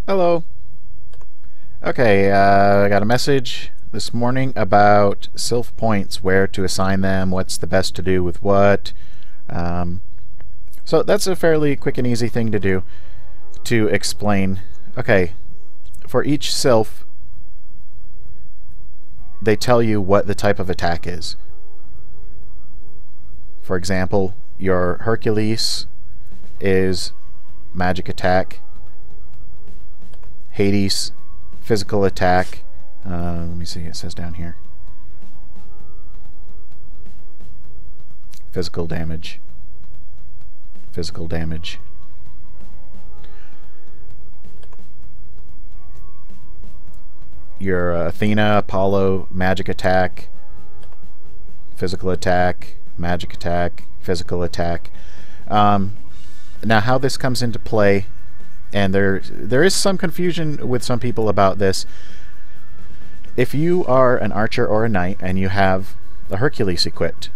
Hello. Okay, I got a message this morning about Sylph points, where to assign them, what's the best to do with what. Um, so that's a fairly quick and easy thing to do, to explain. Okay, for each Sylph, they tell you what the type of attack is. For example, your Hercules is magic attack. Hades, physical attack. Let me see, it says down here. Physical damage. Physical damage. Your Athena, Apollo, magic attack. Physical attack. Magic attack. Physical attack. Now how this comes into play, and there is some confusion with some people about this. If you are an archer or a knight and you have the Hercules equipped,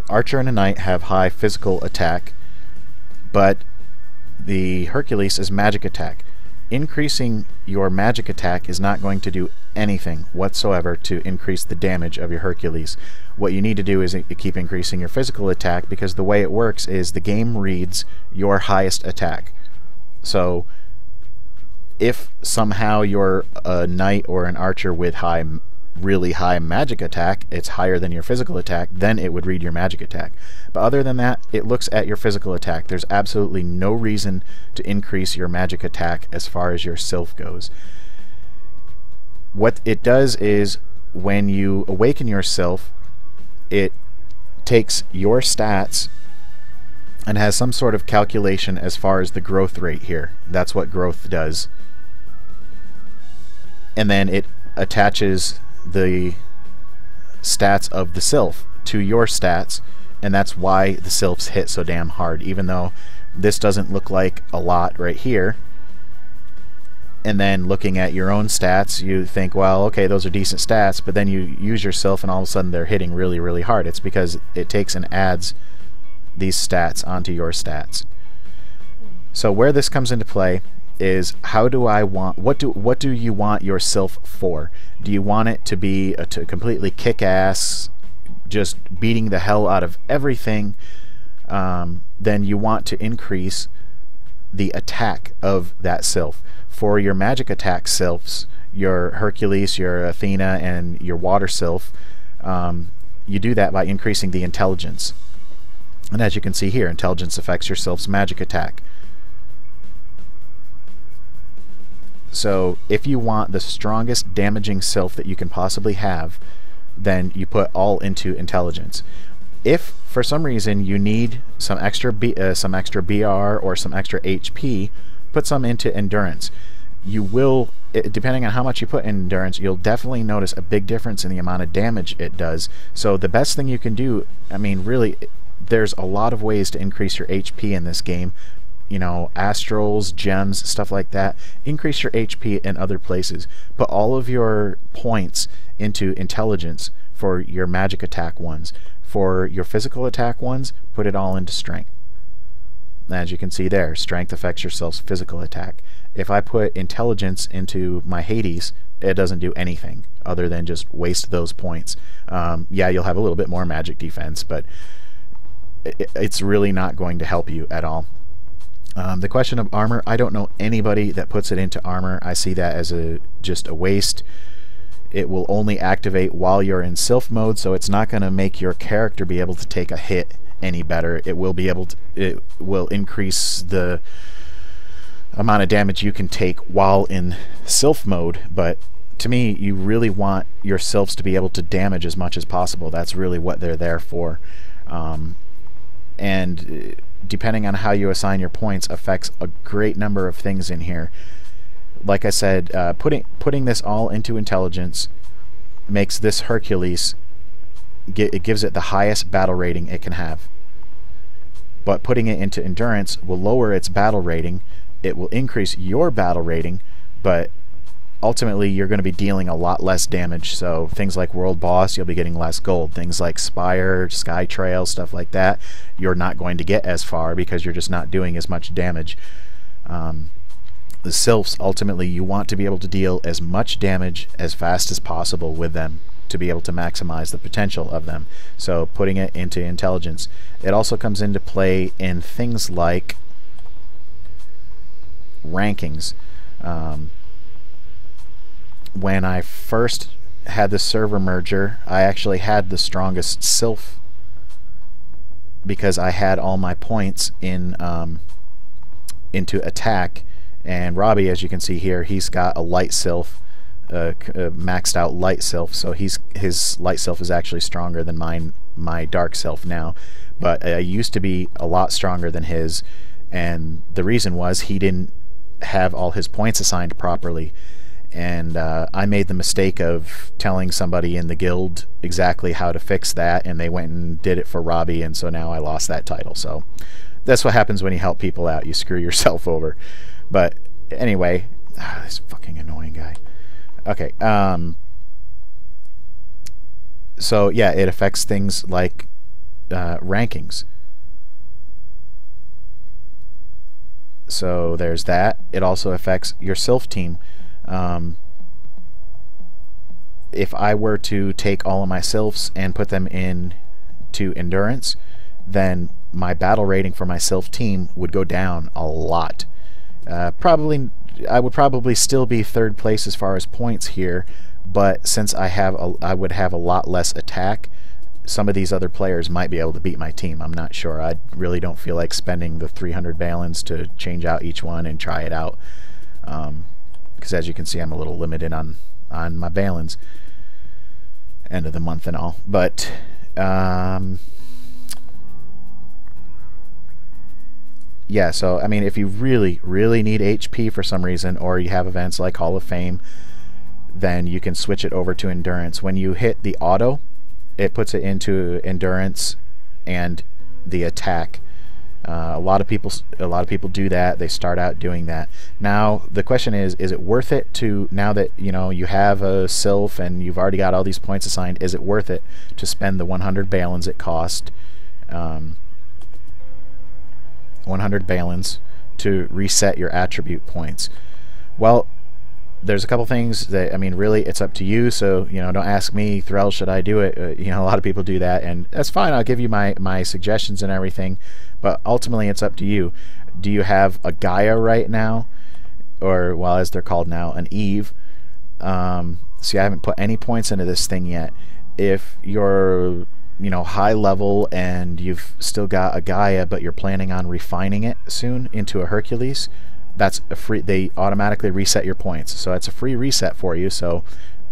archer and a knight have high physical attack, but the Hercules is magic attack. Increasing your magic attack is not going to do anything whatsoever to increase the damage of your Hercules. What you need to do is keep increasing your physical attack, because the way it works is the game reads your highest attack. So if somehow you're a knight or an archer with really high magic attack, it's higher than your physical attack, then it would read your magic attack. But other than that, it looks at your physical attack. There's absolutely no reason to increase your magic attack as far as your Sylph goes. What it does is, when you awaken your Sylph, it takes your stats and has some sort of calculation as far as the growth rate here. That's what growth does. And then it attaches the stats of the Sylph to your stats, and that's why the Sylphs hit so damn hard, even though this doesn't look like a lot right here. And then looking at your own stats, you think, well, okay, those are decent stats, but then you use your Sylph and all of a sudden they're hitting really, really hard. It's because it takes and adds these stats onto your stats. So where this comes into play is, how do I want, what do you want your Sylph for? Do you want it to be to completely kick-ass, just beating the hell out of everything? Then you want to increase the attack of that Sylph. For your magic attack Sylphs, your Hercules, your Athena, and your water Sylph, you do that by increasing the intelligence. And as you can see here, intelligence affects your Sylph's magic attack. So if you want the strongest damaging Sylph that you can possibly have, then you put all into intelligence. If for some reason you need some extra BR or some extra HP, put some into endurance. You will, depending on how much you put in endurance, you'll definitely notice a big difference in the amount of damage it does. So the best thing you can do, I mean, really, there's a lot of ways to increase your HP in this game. You know, astrals, gems, stuff like that. Increase your HP in other places. Put all of your points into intelligence for your magic attack ones. For your physical attack ones, put it all into strength. As you can see there, strength affects your Sylph's physical attack. If I put intelligence into my Hades, it doesn't do anything other than just waste those points. Yeah, you'll have a little bit more magic defense, but it's really not going to help you at all. The question of armor, I don't know anybody that puts it into armor. I see that as just a waste. It will only activate while you're in Sylph mode, so it's not going to make your character be able to take a hit any better. It will be able to, it will increase the amount of damage you can take while in Sylph mode, but to me, you really want your Sylphs to be able to damage as much as possible. That's really what they're there for. And depending on how you assign your points affects a great number of things in here. Like I said, putting this all into intelligence makes this Hercules, it gives it the highest battle rating it can have. But putting it into endurance will lower its battle rating. It will increase your battle rating, but ultimately you're going to be dealing a lot less damage. So things like World Boss, you'll be getting less gold. Things like Spire, Sky Trail, stuff like that, you're not going to get as far because you're just not doing as much damage. The Sylphs, ultimately, you want to be able to deal as much damage as fast as possible with them to be able to maximize the potential of them. So putting it into intelligence. It also comes into play in things like rankings. When I first had the server merger, I actually had the strongest Sylph because I had all my points in into attack. And Robbie, as you can see here, he's got a light Sylph, maxed out light Sylph, so his light Sylph is actually stronger than my dark Sylph now. But I used to be a lot stronger than his, and the reason was he didn't have all his points assigned properly. And I made the mistake of telling somebody in the guild exactly how to fix that, and they went and did it for Robbie, and so now I lost that title. So that's what happens when you help people out. You screw yourself over. But anyway, this fucking annoying guy. Okay, so yeah, it affects things like rankings. So there's that. It also affects your Sylph team. If I were to take all of my Sylphs and put them in to endurance, then my battle rating for my Sylph team would go down a lot. I would probably still be third place as far as points here, but since I would have a lot less attack, some of these other players might be able to beat my team. I'm not sure. I really don't feel like spending the 300 balance to change out each one and try it out, because as you can see, I'm a little limited on my balance, end of the month and all. But yeah, so I mean, if you really need HP for some reason, or you have events like Hall of Fame, then you can switch it over to endurance. When you hit the auto, it puts it into endurance and the attack. A lot of people do that. They start out doing that. Now the question is it worth it to, now that you have a Sylph and you've already got all these points assigned, is it worth it to spend the 100 balance it cost? 100 balance to reset your attribute points. Well, there's a couple things that, I mean, really it's up to you. So don't ask me, Thethrell, should I do it? A lot of people do that, and that's fine. I'll give you my suggestions and everything, but ultimately it's up to you. Do you have a Gaia right now, or, well, as they're called now, an Eve? See, I haven't put any points into this thing yet. If you're high level and you've still got a Gaia, but you're planning on refining it soon into a Hercules, that's a free, they automatically reset your points, so it's a free reset for you. So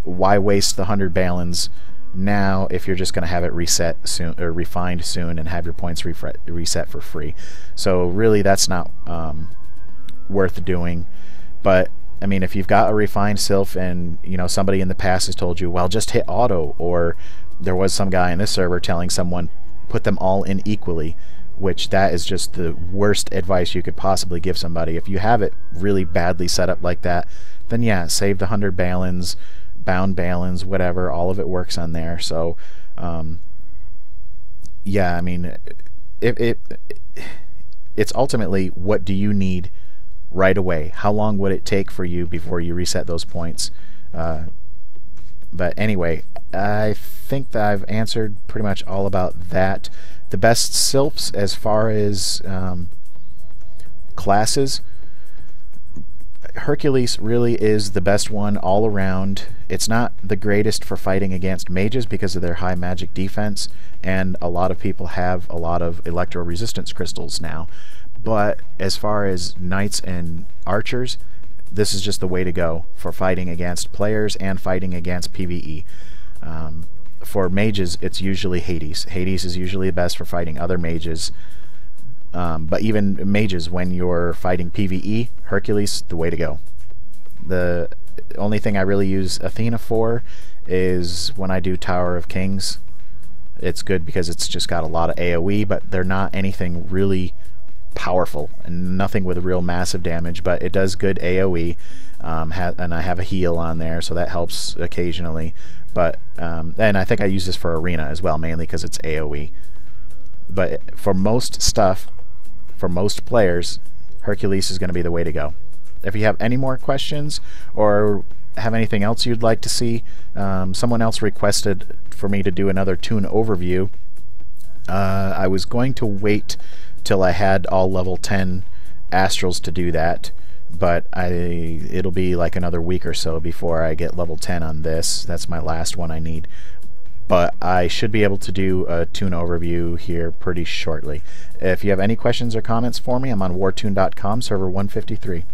why waste the 100 balance now if you're just going to have it reset soon, or refined soon, and have your points reset for free? So really that's not worth doing. But I mean, if you've got a refined Sylph and somebody in the past has told you, well, just hit auto, or there was some guy in this server telling someone put them all in equally, which that is just the worst advice you could possibly give somebody. If you have it really badly set up like that, then yeah, save the 100 balance, bound balance, whatever, all of it works on there. So yeah, I mean, it's ultimately, what do you need right away? How long would it take for you before you reset those points? But anyway, I think that I've answered pretty much all about that. The best Sylphs as far as classes, Hercules really is the best one all around. It's not the greatest for fighting against mages because of their high magic defense, and a lot of people have a lot of electro resistance crystals now. But as far as knights and archers, this is just the way to go for fighting against players and fighting against PvE. For mages, it's usually Hades. Hades is usually the best for fighting other mages. But even mages, when you're fighting PvE, Hercules, the way to go. The only thing I really use Athena for is when I do Tower of Kings. It's good because it's just got a lot of AoE, but they're not anything really powerful, and nothing with real massive damage, but it does good AoE, and I have a heal on there, so that helps occasionally. But and I think I use this for arena as well, mainly because it's AoE. But for most stuff, for most players, Hercules is going to be the way to go. if you have any more questions or have anything else you'd like to see, someone else requested for me to do another tune overview. I was going to wait till I had all level 10 astrals to do that, but it'll be like another week or so before I get level 10 on this. That's my last one I need. But I should be able to do a tune overview here pretty shortly. If you have any questions or comments for me, I'm on wartune.com, server 153.